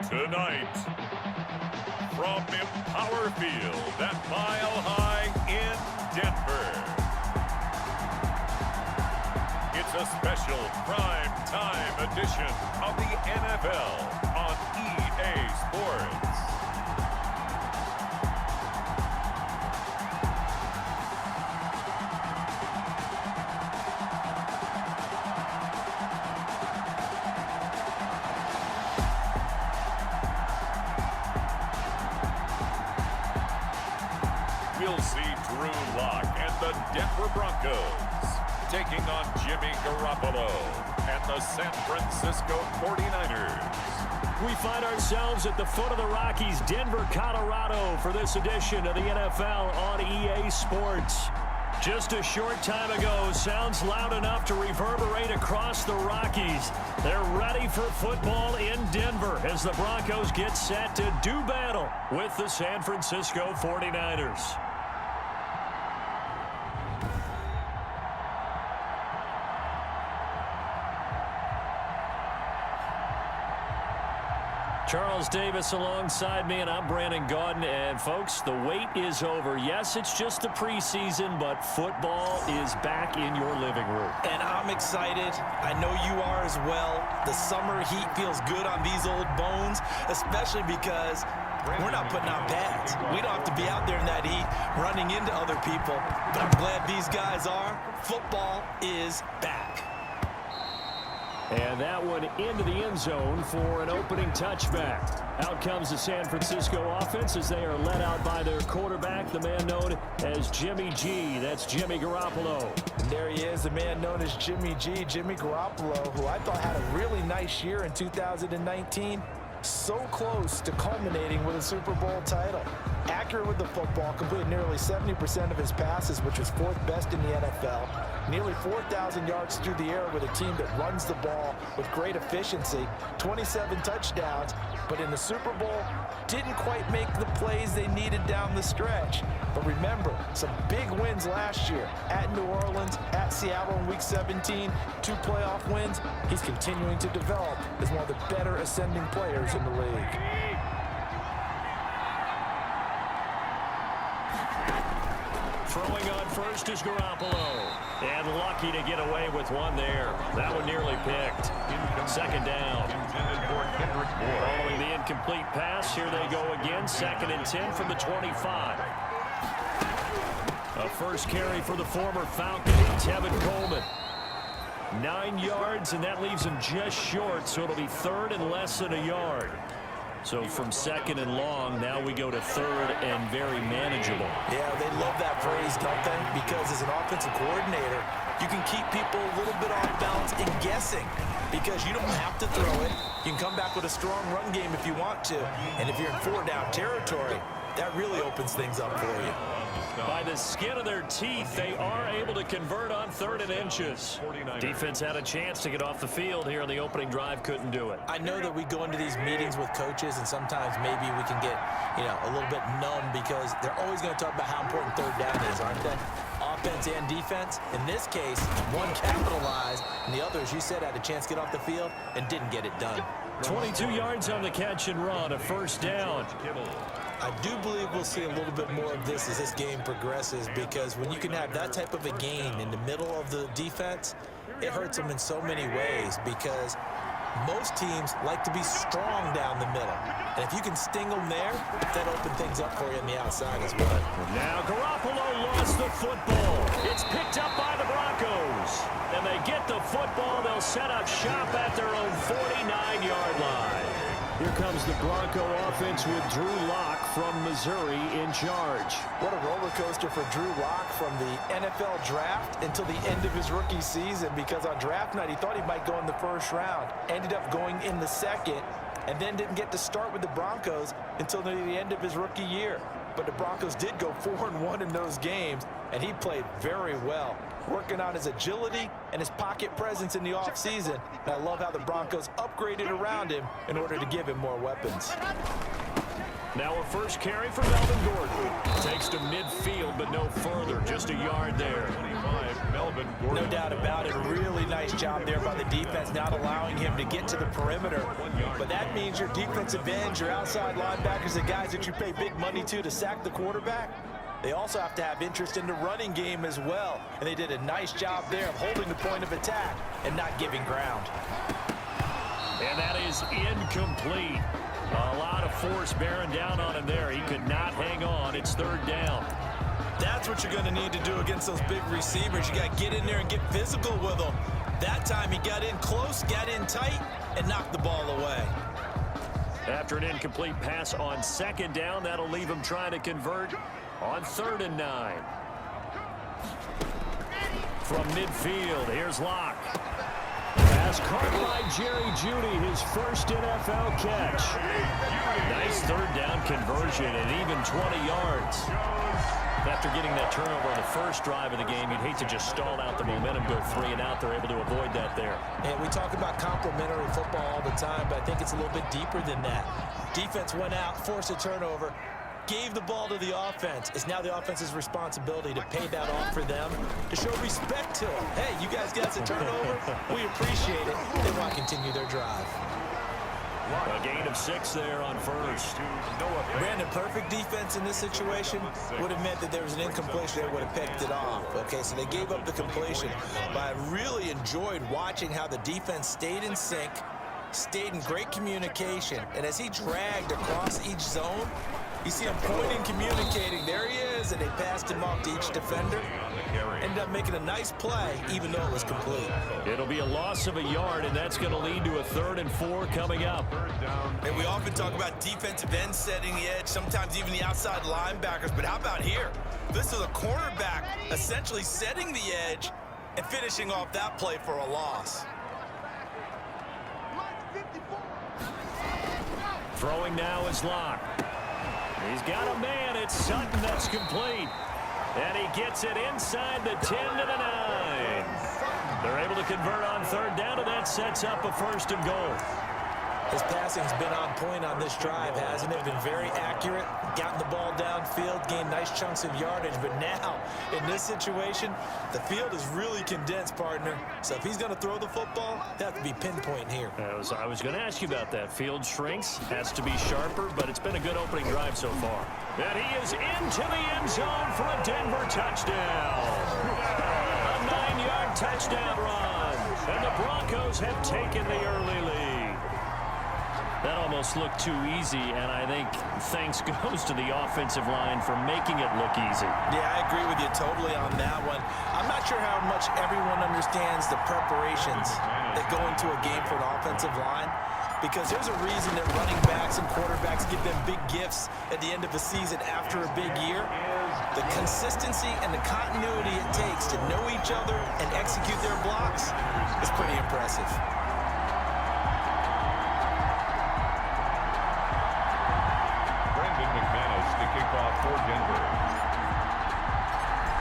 Tonight, from Empower Field at Mile High in Denver, it's a special prime time edition of the NFL on EA Sports. We'll see Drew Lock and the Denver Broncos taking on Jimmy Garoppolo and the San Francisco 49ers. We find ourselves at the foot of the Rockies, Denver, Colorado, for this edition of the NFL on EA Sports. Just a short time ago, sounds loud enough to reverberate across the Rockies. They're ready for football in Denver as the Broncos get set to do battle with the San Francisco 49ers. Charles Davis alongside me, and I'm Brandon Gaudin. And, folks, the wait is over. Yes, it's just the preseason, but football is back in your living room. And I'm excited. I know you are as well. The summer heat feels good on these old bones, especially because we're not putting on pads. We don't have to be out there in that heat running into other people. But I'm glad these guys are. Football is back. And that one into the end zone for an opening touchback. Out comes the San Francisco offense as they are led out by their quarterback, the man known as Jimmy G. That's Jimmy Garoppolo. And there he is, the man known as Jimmy G, Jimmy Garoppolo, who I thought had a really nice year in 2019. So close to culminating with a Super Bowl title. Accurate with the football, completed nearly 70% of his passes, which was fourth best in the NFL. Nearly 4,000 yards through the air with a team that runs the ball with great efficiency. 27 touchdowns, but in the Super Bowl, didn't quite make the plays they needed down the stretch. But remember, some big wins last year at New Orleans, at Seattle in Week 17, 2 playoff wins. He's continuing to develop as one of the better ascending players in the league. Throwing on first is Garoppolo. And lucky to get away with one there. That one nearly picked. Second down. Following the incomplete pass, here they go again. 2nd and 10 from the 25. A first carry for the former Falcon, Tevin Coleman. 9 yards, and that leaves him just short, so it'll be 3rd and less than a yard. So from 2nd and long, now we go to 3rd and very manageable. Yeah, they love that phrase, don't they? Because as an offensive coordinator, you can keep people a little bit off balance and guessing because you don't have to throw it. You can come back with a strong run game if you want to. And if you're in 4-down territory, that really opens things up for you. By the skin of their teeth, they are able to convert on 3rd and inches. Defense had a chance to get off the field here on the opening drive, couldn't do it. I know that we go into these meetings with coaches, and sometimes maybe we can get, a little bit numb because they're always going to talk about how important 3rd down is, aren't they? Offense and defense. In this case, one capitalized, and the other, as you said, had a chance to get off the field and didn't get it done. 22 yards on the catch and run, a first down. I do believe we'll see a little bit more of this as this game progresses because when you can have that type of a gain in the middle of the defense, it hurts them in so many ways because most teams like to be strong down the middle. And if you can sting them there, that opens things up for you on the outside as well. Now Garoppolo lost the football. It's picked up by the Broncos. And they get the football. They'll set up shop at their own 49-yard line. Here comes the Bronco offense with Drew Lock from Missouri in charge. What a roller coaster for Drew Lock from the NFL draft until the end of his rookie season because on draft night he thought he might go in the 1st round. Ended up going in the 2nd and then didn't get to start with the Broncos until the end of his rookie year. But the Broncos did go 4-1 in those games, and he played very well, working on his agility and his pocket presence in the offseason. And I love how the Broncos upgraded around him in order to give him more weapons. Now a first carry for Melvin Gordon. Takes to midfield, but no further. Just a yard there. 25, Melvin Gordon. No doubt about it. Really nice job there by the defense, not allowing him to get to the perimeter. But that means your defensive ends, your outside linebackers, the guys that you pay big money to sack the quarterback, they also have to have interest in the running game as well. And they did a nice job there of holding the point of attack and not giving ground. And that is incomplete. A lot of force bearing down on him there. He could not hang on. It's third down. That's what you're going to need to do against those big receivers. You got to get in there and get physical with them. That time he got in close, got in tight, and knocked the ball away. After an incomplete pass on second down, that'll leave him trying to convert on 3rd and 9. From midfield, here's Locke. Pass caught by Jerry Jeudy, his first NFL catch. Nice third down conversion and even 20 yards. After getting that turnover on the first drive of the game, you'd hate to just stall out the momentum, go 3 and out. They're able to avoid that there. And we talk about complementary football all the time, but I think it's a little bit deeper than that. Defense went out, forced a turnover, gave the ball to the offense. It's now the offense's responsibility to pay that off for them, to show respect to them. Hey, you guys got a turnover. We appreciate it. They want to continue their drive. A gain of 6 there on first. Brandon, perfect defense in this situation would have meant that there was an incompletion. They would have picked it off. Okay, so they gave up the completion. But I really enjoyed watching how the defense stayed in sync, stayed in great communication. And as he dragged across each zone, you see him pointing, communicating. There he is, and they passed him off to each defender. Ended up making a nice play, even though it was complete. It'll be a loss of a yard, and that's going to lead to a 3rd and 4 coming up. And we often talk about defensive ends setting the edge, sometimes even the outside linebackers. But how about here? This is a cornerback essentially setting the edge and finishing off that play for a loss. Throwing now is Locke. He's got a man. It's Sutton that's complete. And he gets it inside the 10 to the 9. They're able to convert on 3rd down, and that sets up a 1st and goal. His passing's been on point on this drive, hasn't it? Been very accurate, gotten the ball downfield, gained nice chunks of yardage. But now, in this situation, the field is really condensed, partner. So if he's going to throw the football, they have to be pinpoint here. I was going to ask you about that. Field shrinks, has to be sharper, but it's been a good opening drive so far. And he is into the end zone for a Denver touchdown. A 9-yard touchdown run. And the Broncos have taken the early lead. That almost looked too easy, and I think thanks goes to the offensive line for making it look easy. Yeah, I agree with you totally on that one. I'm not sure how much everyone understands the preparations that go into a game for an offensive line, because there's a reason that running backs and quarterbacks give them big gifts at the end of the season after a big year. The consistency and the continuity it takes to know each other and execute their blocks is pretty impressive.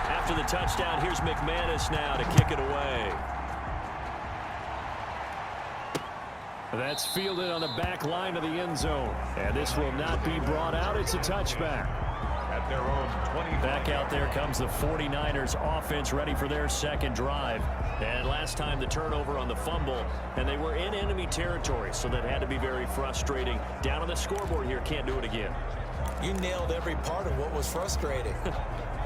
After the touchdown, here's McManus now to kick it away. That's fielded on the back line of the end zone. And this will not be brought out. It's a touchback. At their own 20. Back out there comes the 49ers offense ready for their 2nd drive. And last time the turnover on the fumble, and they were in enemy territory, so that had to be very frustrating. Down on the scoreboard here, can't do it again. You nailed every part of what was frustrating.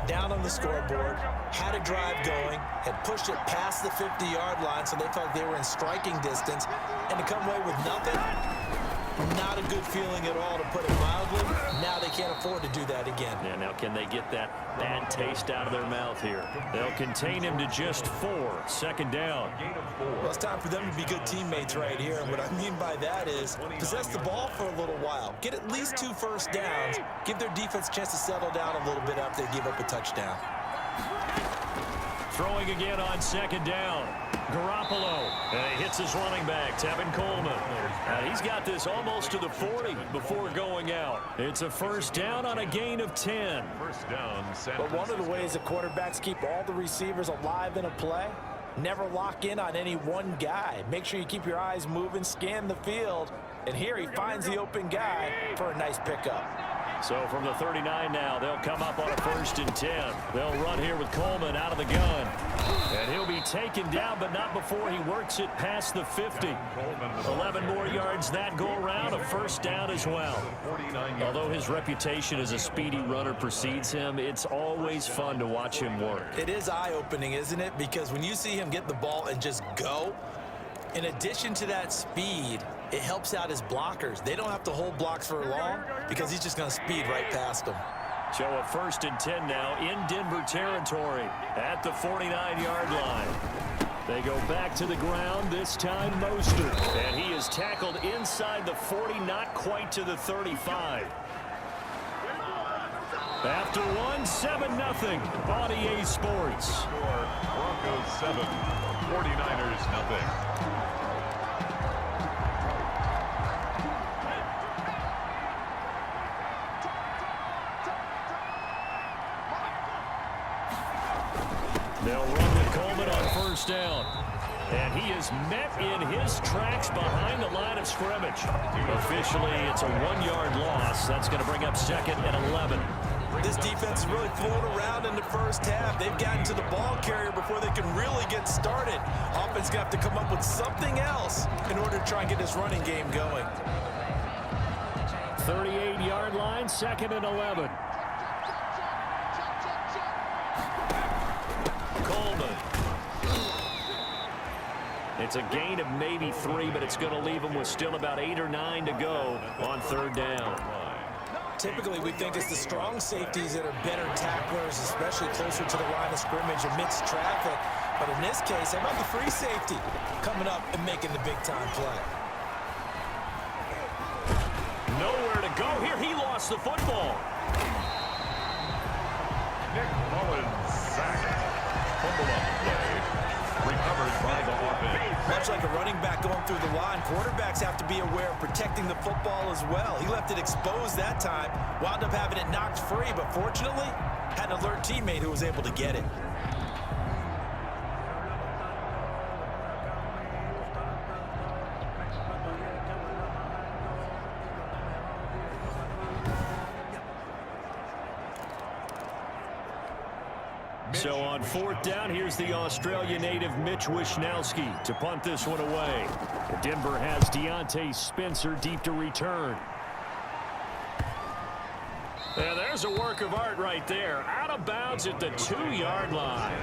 Down on the scoreboard, had a drive going, had pushed it past the 50-yard line, so they felt they were in striking distance, and to come away with nothing, not a good feeling at all, to put it mildly. Now they can't afford to do that again. Yeah, now can they get that bad taste out of their mouth here? They'll contain him to just 4. 2nd down. Well, it's time for them to be good teammates right here. And what I mean by that is possess the ball for a little while. Get at least 2 first downs. Give their defense a chance to settle down a little bit after they give up a touchdown. Throwing again on 2nd down. Garoppolo. And he hits his running back, Tevin Coleman. He's got this almost to the 40 before going out. It's a 1st down on a gain of 10. 1st down. But one of the ways the quarterbacks keep all the receivers alive in a play, never lock in on any one guy. Make sure you keep your eyes moving, scan the field. And here he finds the open guy for a nice pickup. So from the 39 now, they'll come up on a 1st and 10. They'll run here with Coleman out of the gun. And he'll be taken down, but not before he works it past the 50. 11 more yards that go around, a 1st down as well. Although his reputation as a speedy runner precedes him, it's always fun to watch him work. It is eye-opening, isn't it? Because when you see him get the ball and just go, in addition to that speed, it helps out his blockers. They don't have to hold blocks for long because he's just going to speed right past them. So a 1st and 10 now in Denver territory at the 49-yard line. They go back to the ground, this time Mostert. And he is tackled inside the 40, not quite to the 35. After one, 7-0 on EA Sports. Score, Broncos 7, 49ers nothing. They'll run with Coleman on 1st down. And he is met in his tracks behind the line of scrimmage. Officially, it's a 1-yard loss. That's going to bring up 2nd and 11. This defense is really fooling around in the first half. They've gotten to the ball carrier before they can really get started. Offense going to have to come up with something else in order to try and get this running game going. 38-yard line, 2nd and 11. Coleman. It's a gain of maybe 3, but it's going to leave them with still about 8 or 9 to go on 3rd down. Typically, we think it's the strong safeties that are better tacklers, especially closer to the line of scrimmage amidst traffic. But in this case, how about the free safety coming up and making the big-time play? Nowhere to go here. He lost the football. Nick Mullins sacked. Fumble on the play. Recovered by the offense. Much like a running back going through the line, quarterbacks have to be aware of protecting the football as well. He left it exposed that time, wound up having it knocked free, but fortunately, had an alert teammate who was able to get it. So on 4th down, here's the Australia native Mitch Wishnowsky to punt this one away. Denver has Deontay Spencer deep to return. And there's a work of art right there. Out of bounds at the 2-yard line.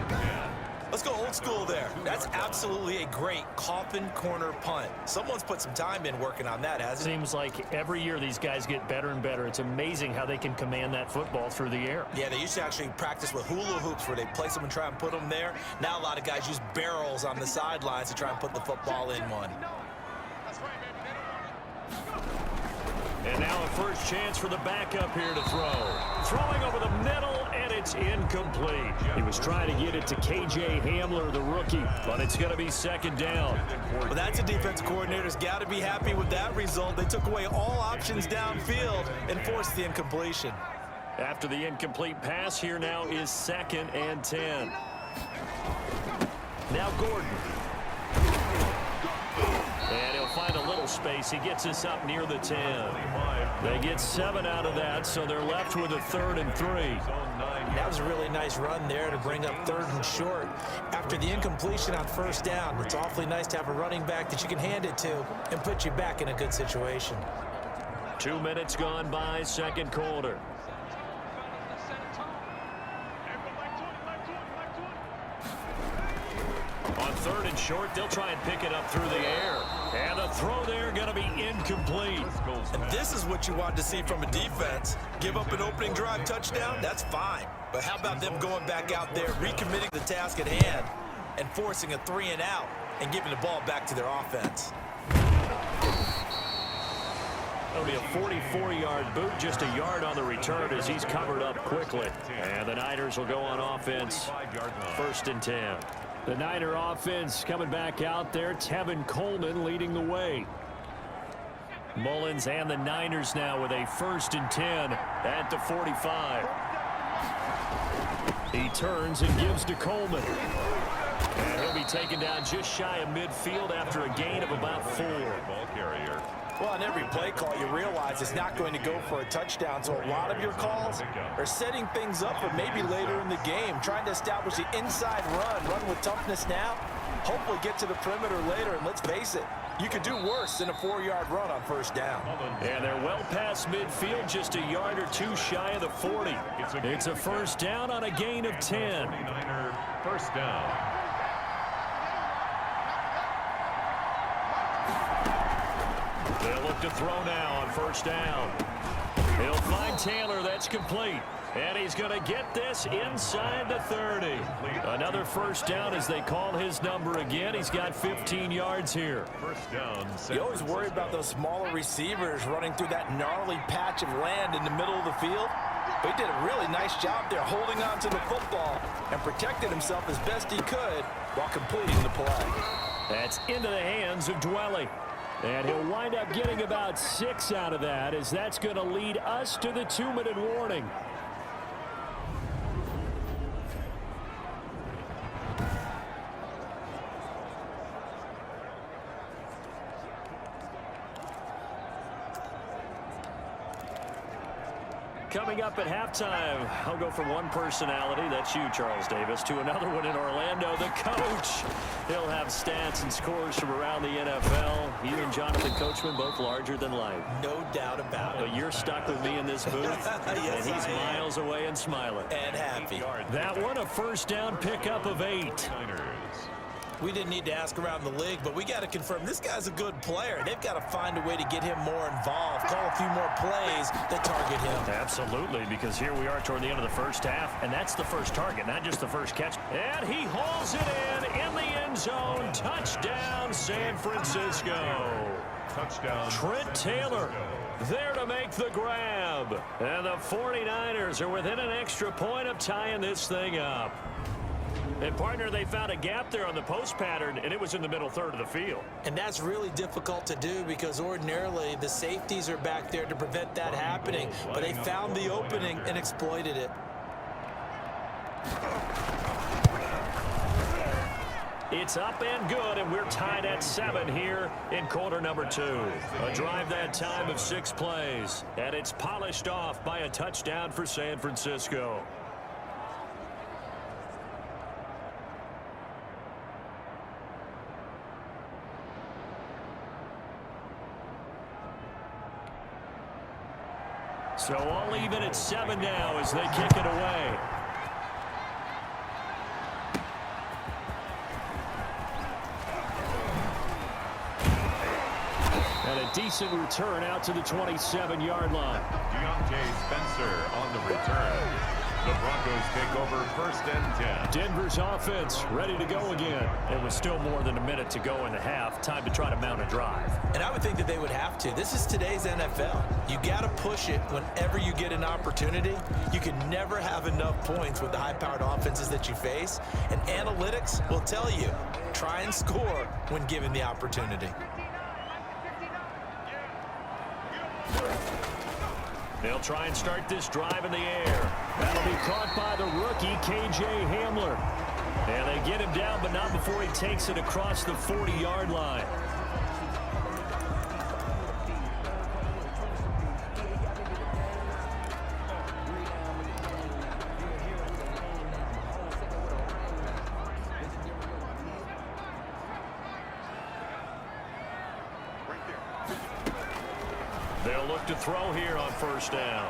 Let's go old school there. That's absolutely a great coffin corner punt. Someone's put some time in working on that, hasn't it? Seems like every year these guys get better and better. It's amazing how they can command that football through the air. Yeah, they used to actually practice with hula hoops where they place them and try and put them there. Now a lot of guys use barrels on the sidelines to try and put the football in one. And now a first chance for the backup here to throw. Throwing over the middle, and it's incomplete. He was trying to get it to K.J. Hamler, the rookie, but it's going to be 2nd down. Well, that's a defense coordinator's got to be happy with that result. They took away all options downfield and forced the incompletion. After the incomplete pass, here now is 2nd and 10. Now Gordon. And he'll find a little space. He gets us up near the 10. They get 7 out of that, so they're left with a 3rd and 3. That was a really nice run there to bring up 3rd and short. After the incompletion on 1st down, it's awfully nice to have a running back that you can hand it to and put you back in a good situation. 2 minutes gone by, 2nd quarter. On 3rd and short, they'll try and pick it up through the air. And the throw there going to be incomplete. And this is what you want to see from a defense. Give up an opening drive touchdown, that's fine. But how about them going back out there, recommitting the task at hand, and forcing a 3 and out, and giving the ball back to their offense. That'll be a 44-yard boot, just a yard on the return as he's covered up quickly. And the Niners will go on offense, 1st and 10. The Niner offense coming back out there. Tevin Coleman leading the way. Mullins and the Niners now with a 1st and 10 at the 45. He turns and gives to Coleman. And he'll be taken down just shy of midfield after a gain of about 4. Ball carrier. Well, on every play call, you realize it's not going to go for a touchdown, so a lot of your calls are setting things up for maybe later in the game, trying to establish the inside run with toughness now, hopefully get to the perimeter later, and let's face it, you could do worse than a 4-yard run on first down. And they're well past midfield, just a yard or two shy of the 40. It's a first down on a gain of 10. 49er first down. They'll look to throw now on first down. He'll find Taylor. That's complete. And he's going to get this inside the 30. Another first down as they call his number again. He's got 15 yards here. First down. You always worry about those smaller receivers running through that gnarly patch of land in the middle of the field. But he did a really nice job there holding on to the football and protected himself as best he could while completing the play. That's into the hands of Dwelly. And he'll wind up getting about 6 out of that, as that's going to lead us to the 2-minute warning. Coming up at halftime, I'll go from one personality, that's you, Charles Davis, to another one in Orlando, the coach. He'll have stats and scores from around the NFL. You and Jonathan Coachman, both larger than life. No doubt about it. But you're stuck with me in this booth, yes, and he's miles away and smiling. And happy. That one, a first down pickup of 8. We didn't need to ask around the league, but we got to confirm this guy's a good player. They've got to find a way to get him more involved, call a few more plays that target him. Absolutely, because here we are toward the end of the first half, and that's the first target, not just the first catch. And he hauls it in the end zone. Touchdown, San Francisco. Touchdown. Trent Taylor there to make the grab. And the 49ers are within an extra point of tying this thing up. And, partner, they found a gap there on the post pattern, and it was in the middle third of the field. And that's really difficult to do because ordinarily the safeties are back there to prevent that happening. But they found the opening and exploited it. It's up and good, and we're tied at 7 here in quarter number 2. A drive that time of 6 plays, and it's polished off by a touchdown for San Francisco. So all even at 7 now as they kick it away. And a decent return out to the 27-yard line. Deontay Spencer on the return. The Broncos take over first and 10. Denver's offense ready to go again. It was still more than a minute to go in the half. Time to try to mount a drive. And I would think that they would have to. This is today's NFL. You got to push it whenever you get an opportunity. You can never have enough points with the high-powered offenses that you face. And analytics will tell you, try and score when given the opportunity. They'll try and start this drive in the air. That'll be caught by the rookie, K.J. Hamler. And they get him down, but not before he takes it across the 40-yard line. They'll look to throw here on first down.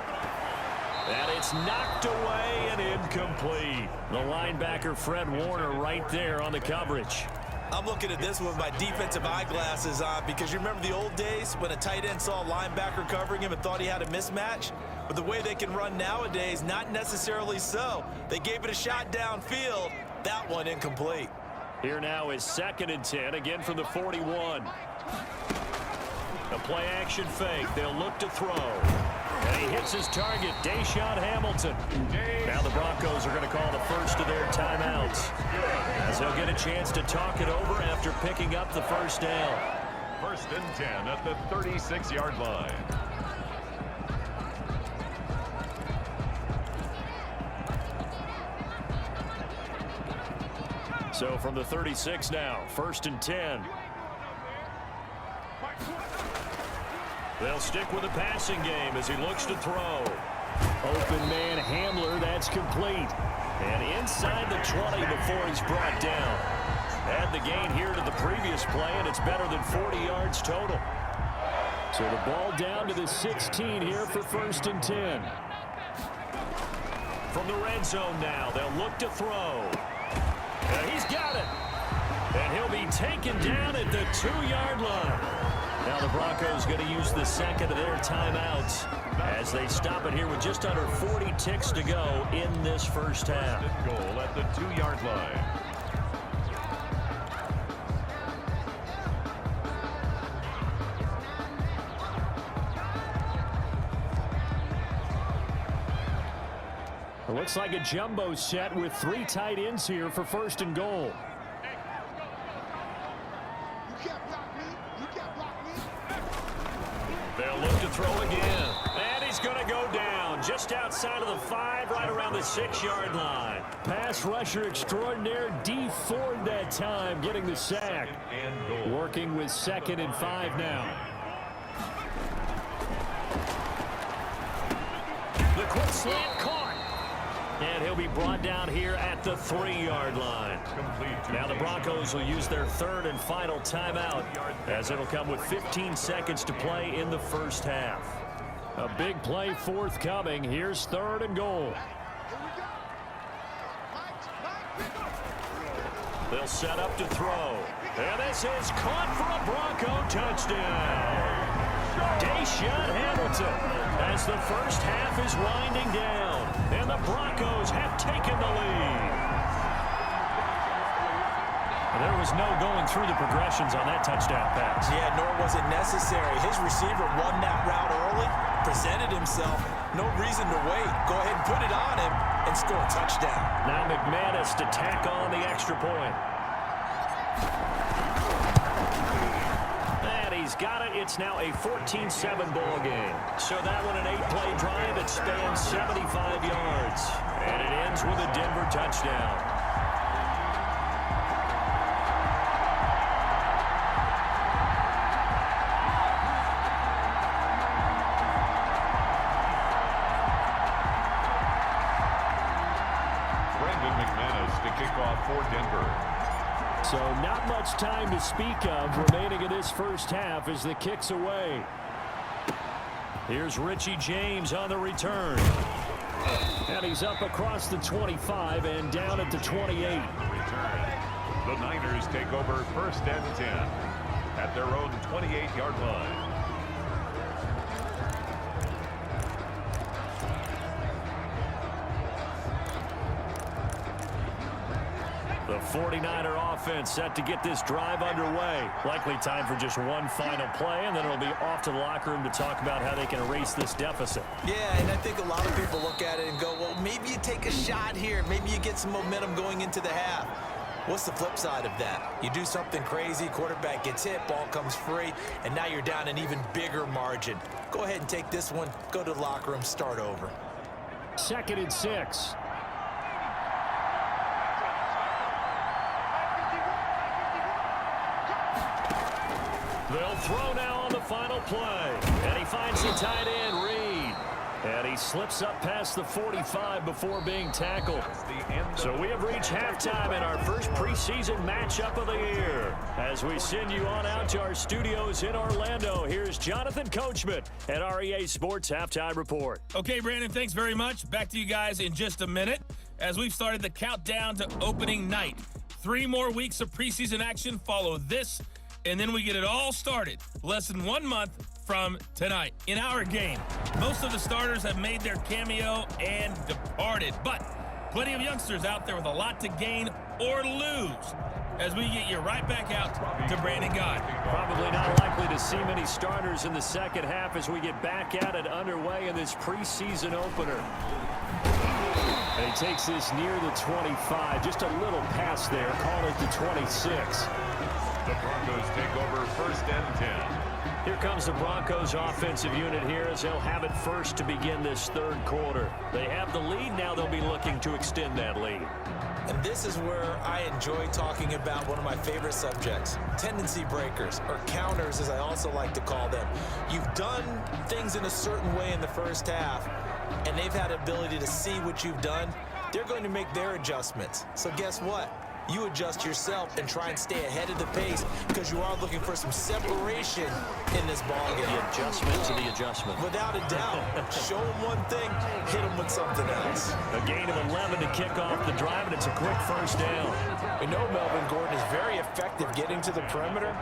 And it's knocked away and incomplete. The linebacker, Fred Warner, right there on the coverage. I'm looking at this with my defensive eyeglasses on because you remember the old days when a tight end saw a linebacker covering him and thought he had a mismatch? But the way they can run nowadays, not necessarily so. They gave it a shot downfield. That one incomplete. Here now is 2nd and 10, again from the 41. A play-action fake. They'll look to throw. And he hits his target, Deshaun Hamilton. Now the Broncos are going to call the first of their timeouts, as they'll get a chance to talk it over after picking up the first down. First and 10 at the 36-yard line. So from the 36 now, 1st and 10. They'll stick with the passing game as he looks to throw. Open man Hamler, that's complete. And inside the 20 before he's brought down. Add the gain here to the previous play, and it's better than 40 yards total. So the ball down to the 16 here for 1st and 10. From the red zone now, they'll look to throw. He's got it. And he'll be taken down at the 2-yard line. Now the Broncos going to use the second of their timeouts as they stop it here with just under 40 ticks to go in this first half. Goal at the 2-yard line. It looks like a jumbo set with 3 tight ends here for 1st and goal. They'll look to throw again. And he's going to go down just outside of the 5, right around the 6-yard line. Pass rusher extraordinaire, D Ford that time, getting the sack. Working with 2nd and 5 now. The quick slant caught. And he'll be brought down here at the 3-yard line. Now the Broncos will use their 3rd and final timeout as it'll come with 15 seconds to play in the first half. A big play forthcoming. Here's 3rd and goal. They'll set up to throw. And this is caught for a Bronco touchdown. Deshaun Hamilton as the first half is winding down. And the Broncos have taken the lead. There was no going through the progressions on that touchdown pass. Yeah, nor was it necessary. His receiver won that route early, presented himself. No reason to wait. Go ahead and put it on him and score a touchdown. Now McManus to tack on the extra point. And he's got it. It's now a 14-7 ball game. So that one an 8-play drive that spans 75 yards. And it ends with a Denver touchdown. For Denver. So not much time to speak of remaining in this first half as the kick's away. Here's Richie James on the return. And he's up across the 25 and down at the 28. The Niners take over 1st and 10 at their own 28-yard line. The 49er offense set to get this drive underway. Likely time for just one final play, and then it'll be off to the locker room to talk about how they can erase this deficit. Yeah, and I think a lot of people look at it and go, well, maybe you take a shot here. Maybe you get some momentum going into the half. What's the flip side of that? You do something crazy, quarterback gets hit, ball comes free, and now you're down an even bigger margin. Go ahead and take this one, go to the locker room, start over. 2nd and 6. They'll throw now on the final play. And he finds the tight end, Reed. And he slips up past the 45 before being tackled. So we have reached halftime in our first preseason matchup of the year. As we send you on out to our studios in Orlando, here's Jonathan Coachman at REA Sports Halftime Report. Okay, Brandon, thanks very much. Back to you guys in just a minute as we've started the countdown to opening night. 3 more weeks of preseason action follow this, and then we get it all started less than 1 month from tonight. In our game, most of the starters have made their cameo and departed, but plenty of youngsters out there with a lot to gain or lose as we get you right back out to Brandon Gott. Probably not likely to see many starters in the second half as we get back at it underway in this preseason opener. And he takes this near the 25, just a little pass there, call it the 26. The Broncos take over 1st and 10 Here comes the Broncos offensive unit here as they'll have it first to begin this third quarter. They have the lead. Now they'll be looking to extend that lead. And this is where I enjoy talking about one of my favorite subjects, tendency breakers, or counters as I also like to call them. You've done things in a certain way in the first half, and they've had the ability to see what you've done. They're going to make their adjustments. So guess what? You adjust yourself and try and stay ahead of the pace because you are looking for some separation in this ballgame. The adjustment to the adjustment. Without a doubt. Show them one thing, hit them with something else. A gain of 11 to kick off the drive, and it's a quick first down. We know Melvin Gordon is very effective getting to the perimeter.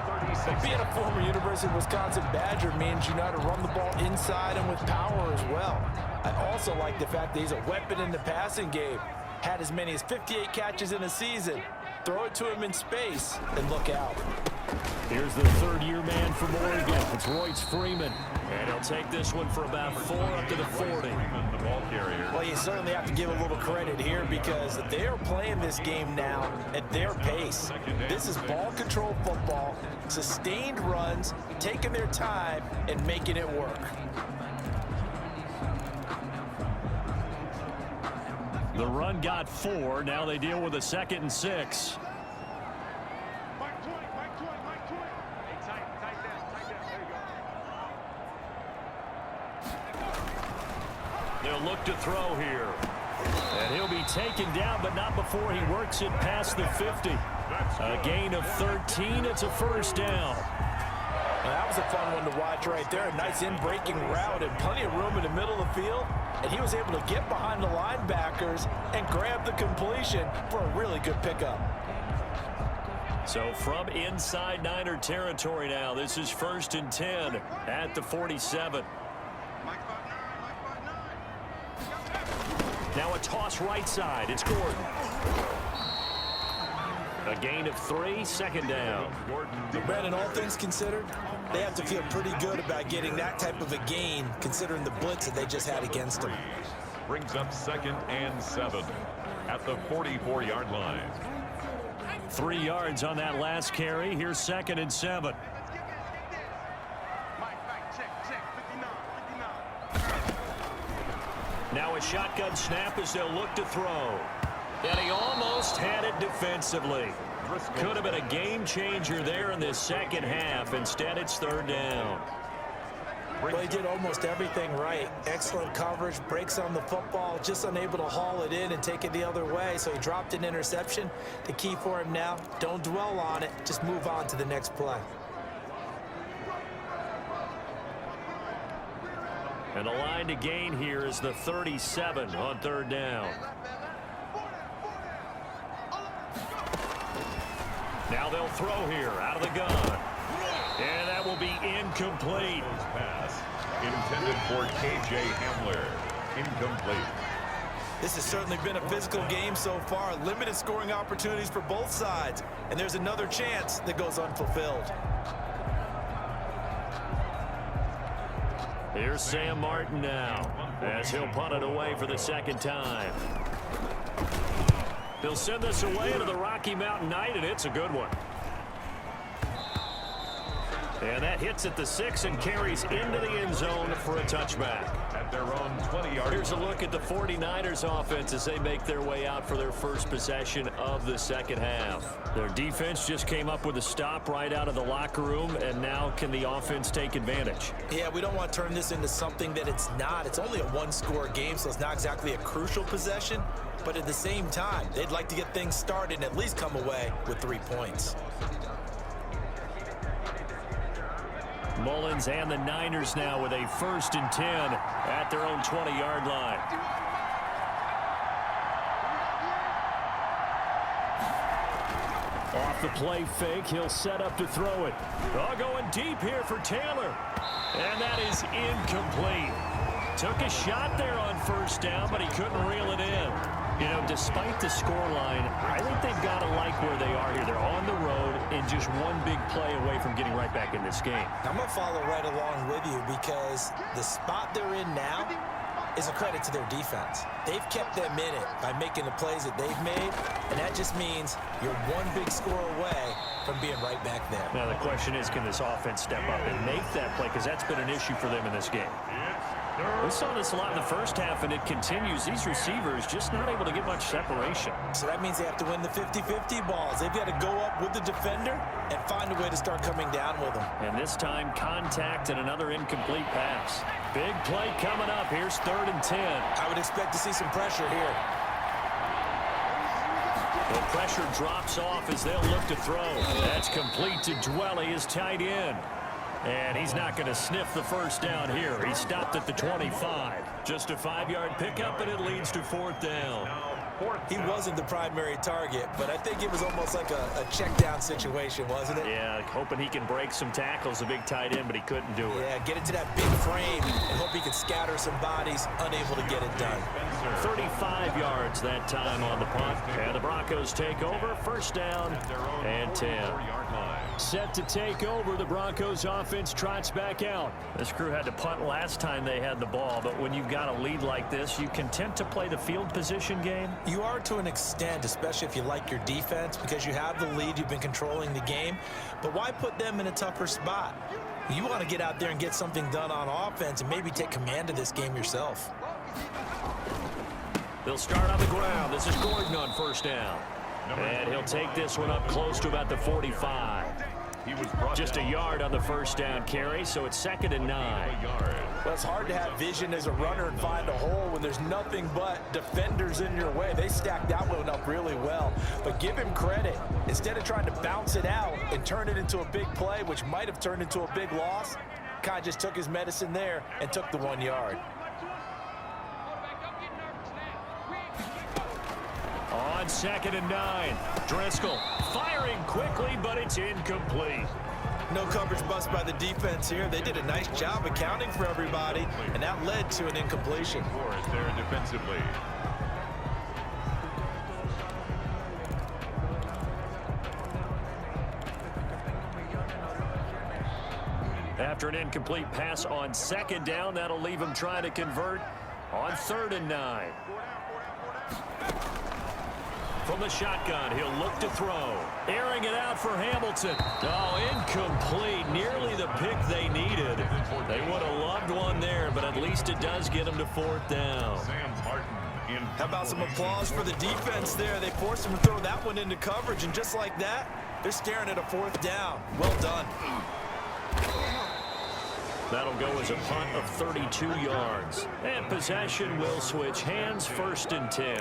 But being a former University of Wisconsin Badger means you know how to run the ball inside and with power as well. I also like the fact that he's a weapon in the passing game. Had as many as 58 catches in a season. Throw it to him in space and look out. Here's the third-year man from Oregon. It's Royce Freeman. And he'll take this one for about 4 up to the 40. Well, you certainly have to give a little credit here because they're playing this game now at their pace. This is ball control football, sustained runs, taking their time, and making it work. The run got 4. Now they deal with a 2nd and 6. They'll look to throw here. And he'll be taken down, but not before he works it past the 50. A gain of 13. It's a first down. Well, that was a fun one to watch right there. A nice in-breaking route and plenty of room in the middle of the field. And he was able to get behind the linebackers and grab the completion for a really good pickup. So from inside Niner territory now, this is 1st and 10 at the 47. Now a toss right side. It's Gordon. A gain of 3, 2nd down. Brandon, all things considered, they have to feel pretty good about getting that type of a gain considering the blitz that they just had against them. Brings up 2nd and 7 at the 44-yard line. 3 yards on that last carry. Here's 2nd and 7. Now a shotgun snap as they'll look to throw. And he almost had it defensively. Could have been a game changer there in this second half. Instead, it's 3rd down. Well, he did almost everything right. Excellent coverage, breaks on the football, just unable to haul it in and take it the other way. So he dropped an interception. The key for him now, don't dwell on it. Just move on to the next play. And the line to gain here is the 37 on 3rd down. Now they'll throw here out of the gun. And that will be incomplete. Pass intended for K.J. Hamler. Incomplete. This has certainly been a physical game so far. Limited scoring opportunities for both sides. And there's another chance that goes unfulfilled. Here's Sam Martin now as he'll punt it away for the 2nd time. He'll send this away into the Rocky Mountain Night, and it's a good one. And that hits at the 6 and carries into the end zone for a touchback. At their own 20-yard. Here's a look at the 49ers offense as they make their way out for their first possession of the second half. Their defense just came up with a stop right out of the locker room, and now can the offense take advantage? Yeah, we don't want to turn this into something that it's not. It's only a one-score game, so it's not exactly a crucial possession. But at the same time, they'd like to get things started and at least come away with 3 points. Mullins and the Niners now with a 1st and 10 at their own 20-yard line. Off the play fake, he'll set up to throw it. Going deep here for Taylor. And that is incomplete. Took a shot there on 1st down, but he couldn't reel it in. You know, despite the scoreline, I think they've got to like where they are here. They're on the road and just one big play away from getting right back in this game. I'm going to follow right along with you because the spot they're in now, is a credit to their defense. They've kept them in it by making the plays that they've made, and that just means you're one big score away from being right back there. Now, the question is, can this offense step up and make that play? Because that's been an issue for them in this game. We saw this a lot in the first half, and it continues. These receivers just not able to get much separation. So that means they have to win the 50-50 balls. They've got to go up with the defender and find a way to start coming down with them. And this time, contact and another incomplete pass. Big play coming up. Here's 3rd and 10. I would expect to see some pressure here. The pressure drops off as they'll look to throw. That's complete to Dwelly, his tight end. And he's not going to sniff the first down here. He stopped at the 25. Just a 5-yard pickup, and it leads to 4th down. He wasn't the primary target, but I think it was almost like a check down situation, wasn't it? Yeah, hoping he can break some tackles, a big tight end, but he couldn't do it. Yeah, get it to that big frame and hope he can scatter some bodies, unable to get it done. 35 yards that time on the punt. And the Broncos take over, 1st down and 10. Set to take over, the Broncos offense trots back out. This crew had to punt last time they had the ball, but when you've got a lead like this, you content to play the field position game? You are to an extent, especially if you like your defense, because you have the lead, you've been controlling the game. But why put them in a tougher spot? You want to get out there and get something done on offense and maybe take command of this game yourself. They'll start on the ground. This is Gordon on 1st down. And he'll take this one up close to about the 45. Just a yard on the 1st down carry, so it's 2nd and 9. Well, it's hard to have vision as a runner and find a hole when there's nothing but defenders in your way. They stacked that one up really well. But give him credit. Instead of trying to bounce it out and turn it into a big play, which might have turned into a big loss, Kai just took his medicine there and took the 1 yard. On 2nd and 9, Driscoll firing quickly, but it's incomplete. No coverage bust by the defense here. They did a nice job accounting for everybody, and that led to an incompletion. There defensively. After an incomplete pass on 2nd down, that'll leave him trying to convert on 3rd and 9. From the shotgun, he'll look to throw. Airing it out for Hamilton. Oh, incomplete. Nearly the pick they needed. They would have loved one there, but at least it does get them to 4th down. How about some applause for the defense there? They forced him to throw that one into coverage, and just like that, they're staring at a 4th down. Well done. That'll go as a punt of 32 yards. And possession will switch hands, 1st and 10.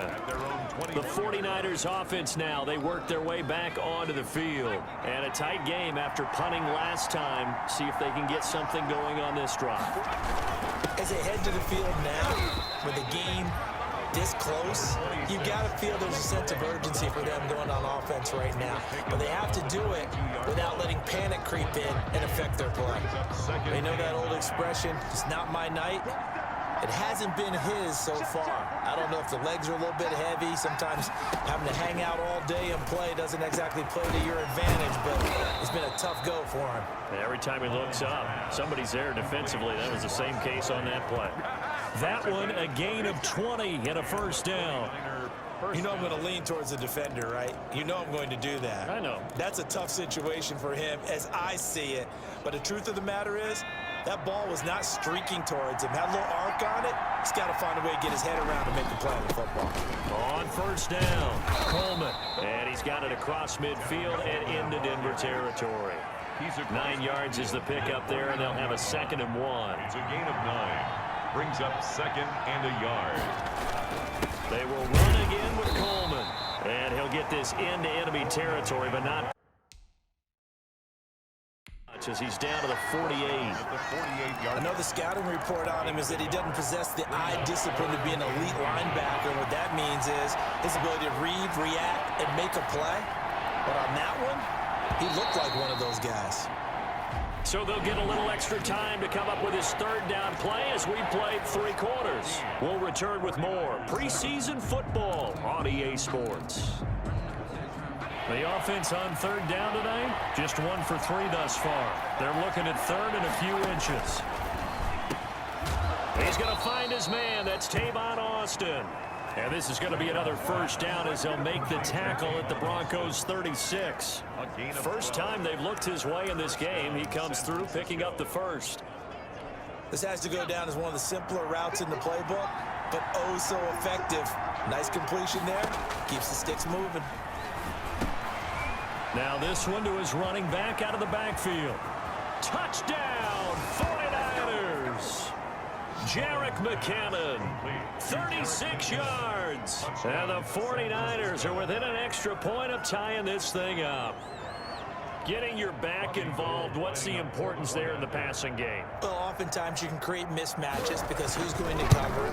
The 49ers offense now, they work their way back onto the field. And a tight game after punting last time. See if they can get something going on this drive. As they head to the field now, with the game this close, you got to feel there's a sense of urgency for them going on offense right now. But they have to do it without letting panic creep in and affect their play. They know that old expression, it's not my night. It hasn't been his so far. I don't know if the legs are a little bit heavy. Sometimes having to hang out all day and play doesn't exactly play to your advantage, but it's been a tough go for him. Every time he looks up, somebody's there defensively. That was the same case on that play. That one, a gain of 20 and a 1st down. You know I'm going to lean towards the defender, right? You know I'm going to do that. I know. That's a tough situation for him as I see it. But the truth of the matter is, that ball was not streaking towards him. Had a little arc on it. He's got to find a way to get his head around and make the play on the football. On 1st down, Coleman. And he's got it across midfield and into Denver territory. 9 yards is the pickup there, and they'll have a 2nd and 1. It's a gain of 9. Brings up 2nd and a yard. They will run again with Coleman. And he'll get this into enemy territory, but not much as he's down to the 48. I know the scouting report on him is that he doesn't possess the eye discipline to be an elite linebacker. What that means is his ability to read, react, and make a play. But on that one, he looked like one of those guys. So they'll get a little extra time to come up with his 3rd down play as we played 3 quarters. We'll return with more preseason football on EA Sports. The offense on 3rd down today, just 1 for 3 thus far. They're looking at 3rd and a few inches. He's going to find his man. That's Tavon Austin. And this is going to be another first down as he'll make the tackle at the Broncos 36. First time they've looked his way in this game. He comes through picking up the first. This has to go down as one of the simpler routes in the playbook, but oh so effective. Nice completion there. Keeps the sticks moving. Now this one to his running back out of the backfield. Touchdown, 49ers. Jerick McKinnon, 36 yards. And the 49ers are within an extra point of tying this thing up. Getting your back involved, what's the importance there in the passing game? Well, oftentimes you can create mismatches because who's going to cover,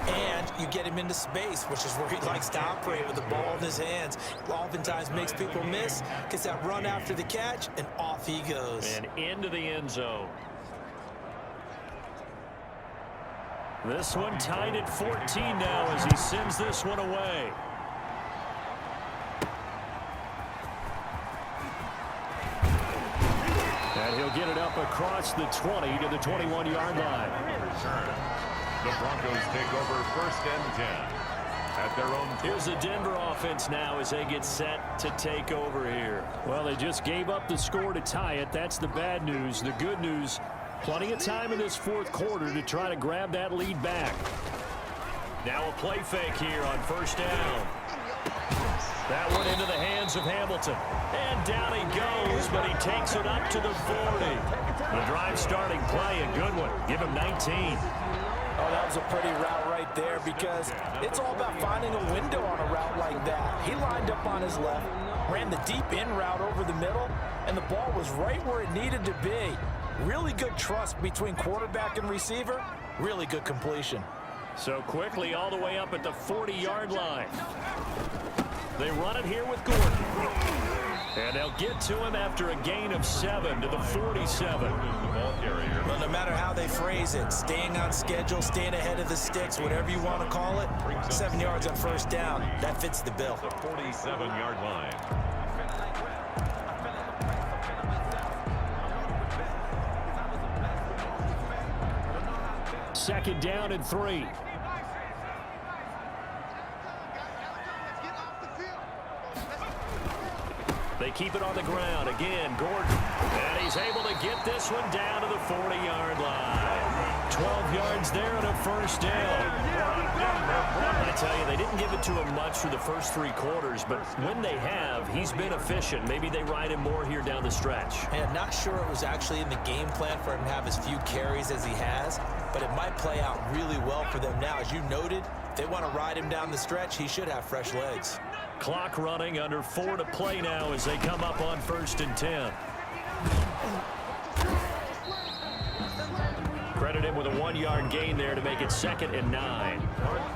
and you get him into space, which is where he likes to operate with the ball in his hands. Oftentimes makes people miss, gets that run after the catch, and off he goes. And into the end zone. This one tied at 14 now as he sends this one away. And he'll get it up across the 20 to the 21-yard line. The Broncos take over 1st and 10 at their own. Here's the Denver offense now as they get set to take over here. Well, they just gave up the score to tie it. That's the bad news. The good news, plenty of time in this fourth quarter to try to grab that lead back. Now a play fake here on first down. That one into the hands of Hamilton. And down he goes, but he takes it up to the 40. The drive starting play, a good one. Give him 19. Oh, that was a pretty route right there because it's all about finding a window on a route like that. He lined up on his left, ran the deep in route over the middle, and the ball was right where it needed to be. Really good trust between quarterback and receiver. Really good completion. So quickly all the way up at the 40-yard line. They run it here with Gordon. And they'll get to him after a gain of 7 to the 47. Well, no matter how they phrase it, staying on schedule, staying ahead of the sticks, whatever you want to call it, 7 yards on first down, that fits the bill. The 47-yard line. Second down and 3. They keep it on the ground. Again, Gordon. And he's able to get this one down to the 40-yard line. 12 yards there and a first down. I tell you, they didn't give it to him much through the first 3 quarters, but when they have, he's been efficient. Maybe they ride him more here down the stretch. And I'm not sure it was actually in the game plan for him to have as few carries as he has, but it might play out really well for them now. As you noted, if they want to ride him down the stretch, he should have fresh legs. Clock running, under 4 to play now as they come up on 1st and 10. Credit him with a 1-yard gain there to make it 2nd and 9.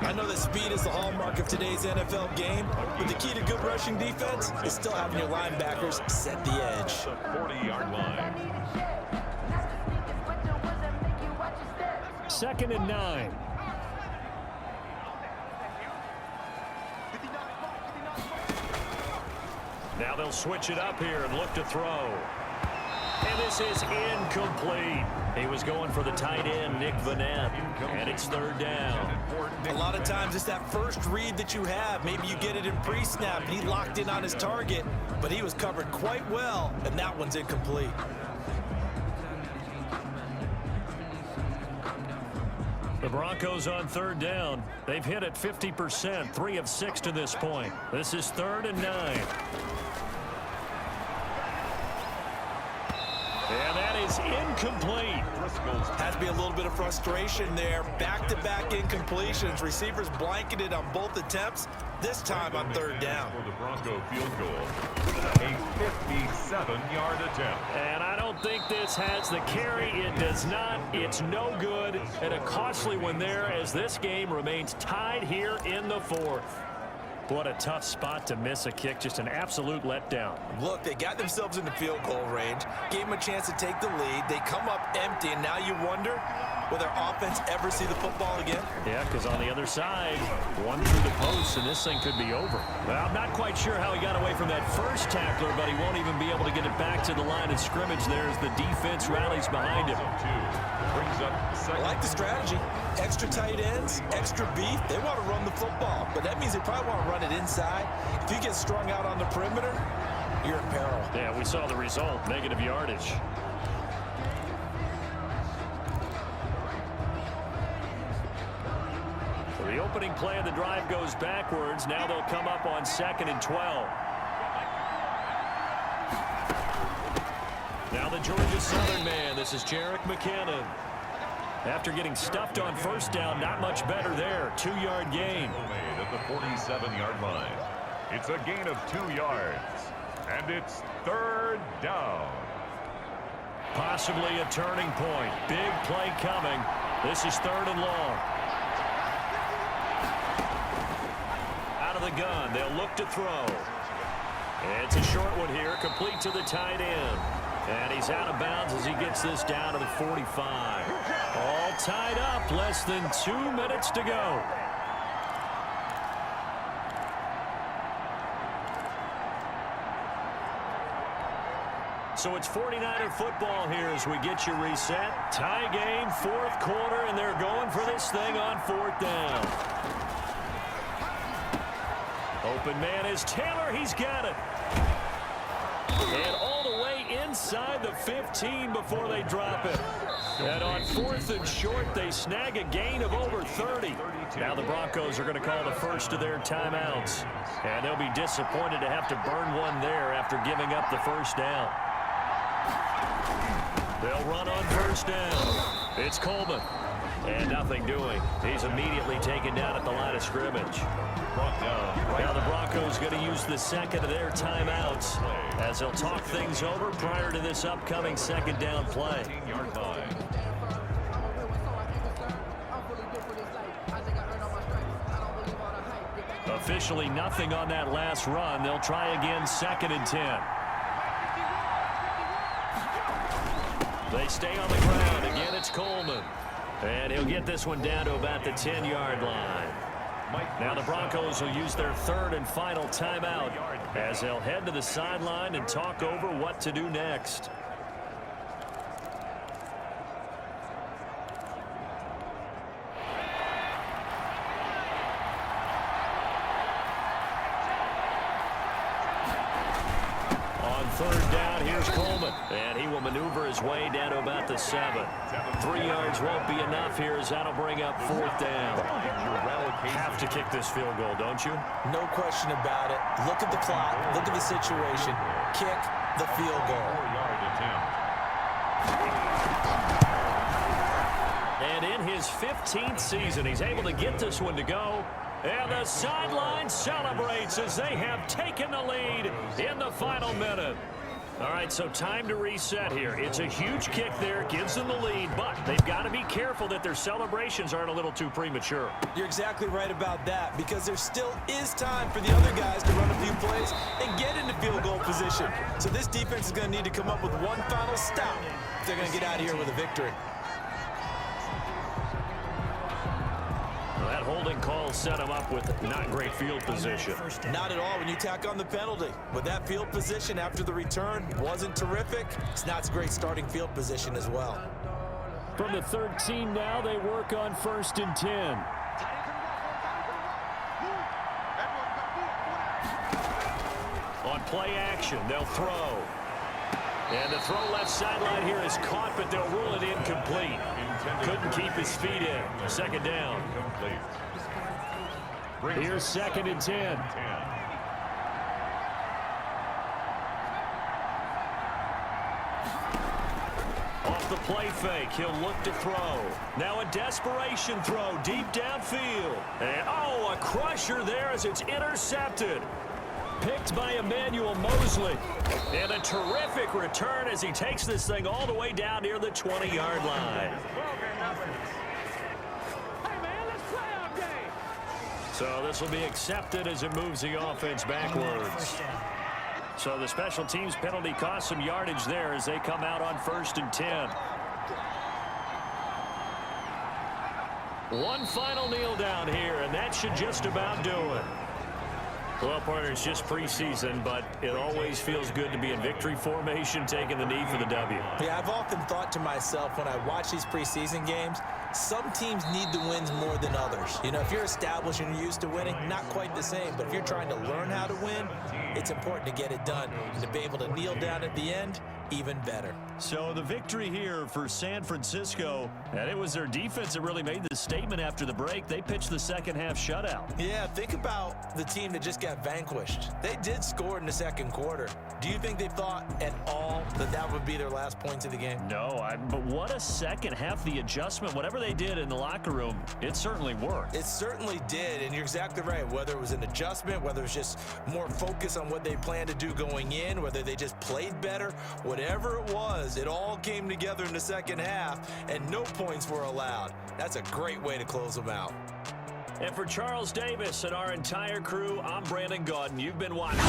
I know that speed is the hallmark of today's NFL game, but the key to good rushing defense is still having your linebackers set the edge. The 40-yard line. 2nd and 9. Now they'll switch it up here and look to throw. And this is incomplete. He was going for the tight end, Nick Vanette, and it's 3rd down. A lot of times it's that first read that you have. Maybe you get it in pre-snap, and he locked in on his target, but he was covered quite well, and that one's incomplete. The Broncos on 3rd down. They've hit it 50%, 3 of 6 to this point. This is 3rd and 9. And that is incomplete. Has to be a little bit of frustration there. Back-to-back incompletions. Receivers blanketed on both attempts, this time on 3rd down. For the Bronco field goal. A 57-yard attempt. And I don't think this has the carry. It does not. It's no good. And a costly one there as this game remains tied here in the 4th. What a tough spot to miss a kick. Just an absolute letdown. Look, they got themselves in the field goal range, gave them a chance to take the lead. They come up empty, and now you wonder, Will their offense ever see the football again? Yeah, because on the other side, one through the post, and this thing could be over. Well, I'm not quite sure how he got away from that first tackler, but he won't even be able to get it back to the line of scrimmage there as the defense rallies behind him. I like the strategy. Extra tight ends, extra beef. They want to run the football, but that means they probably want to run it inside. If you get strung out on the perimeter, you're in peril. Yeah, we saw the result, negative yardage. So the opening play of the drive goes backwards. Now they'll come up on 2nd and 12. Now the Georgia Southern man. This is Jerick McKinnon. After getting stuffed on first down, not much better there. 2-yard gain. Made at the 47-yard line. It's a gain of 2 yards. And it's 3rd down. Possibly a turning point. Big play coming. This is 3rd and long. Out of the gun. They'll look to throw. It's a short one here. Complete to the tight end. And he's out of bounds as he gets this down to the 45. All tied up. Less than 2 minutes to go. So it's 49er football here as we get you reset. Tie game, 4th quarter, and they're going for this thing on 4th down. Open man is Taylor. He's got it. And all the way inside the 15 before they drop it. And on 4th and short, they snag a gain of over 30. Now the Broncos are going to call the first of their timeouts. And they'll be disappointed to have to burn one there after giving up the first down. They'll run on first down. It's Coleman. And nothing doing. He's immediately taken down at the line of scrimmage. Now the Broncos going to use the second of their timeouts as they'll talk things over prior to this upcoming 2nd down play. Officially nothing on that last run. They'll try again 2nd and 10. They stay on the ground. Again, it's Coleman. And he'll get this one down to about the 10-yard line. Now the Broncos will use their 3rd and final timeout as they'll head to the sideline and talk over what to do next. On 3rd down, here's Coleman. And he will maneuver his way down to about the 7. 3 yards won't be enough here as that'll bring up 4th down. Have to kick this field goal, don't you? No question about it. Look at the clock. Look at the situation. Kick the field goal. And in his 15th season, he's able to get this one to go. And the sideline celebrates as they have taken the lead in the final minute. All right, so time to reset here. It's a huge kick there, gives them the lead, but they've got to be careful that their celebrations aren't a little too premature. You're exactly right about that, because there still is time for the other guys to run a few plays and get into field goal position. So this defense is going to need to come up with one final stop if they're going to get out of here with a victory. That holding call set him up with not great field position. Not at all when you tack on the penalty. But that field position after the return wasn't terrific. It's not a great starting field position as well. From the 13 now, they work on 1st and 10. On play action, they'll throw. And the throw left sideline here is caught, but they'll rule it incomplete. Couldn't keep his feet in. 2nd down. Here's 2nd and 10. Off the play fake, he'll look to throw. Now a desperation throw deep downfield. And a crusher there as it's intercepted. Picked by Emmanuel Mosley. And a terrific return as he takes this thing all the way down near the 20-yard line. So this will be accepted as it moves the offense backwards. So the special teams penalty cost some yardage there as they come out on 1st and 10. One final kneel down here, and that should just about do it. Well, partner, it's just preseason, but it always feels good to be in victory formation, taking the knee for the W. Yeah, I've often thought to myself when I watch these preseason games, some teams need the wins more than others. You know, if you're established and you're used to winning, not quite the same. But if you're trying to learn how to win, it's important to get it done. And to be able to kneel down at the end, even better. So the victory here for San Francisco, and it was their defense that really made the statement after the break. They pitched the second half shutout. Yeah, think about the team that just got vanquished. They did score in the second quarter. Do you think they thought at all that that would be their last points of the game? No, but what a second half. The adjustment, whatever they did in the locker room, it certainly worked. It certainly did, and you're exactly right. Whether it was an adjustment, whether it was just more focus on what they planned to do going in, whether they just played better, whatever it was, it all came together in the second half, and no points were allowed. That's a great way to close them out. And for Charles Davis and our entire crew, I'm Brandon Gaudin. You've been watching.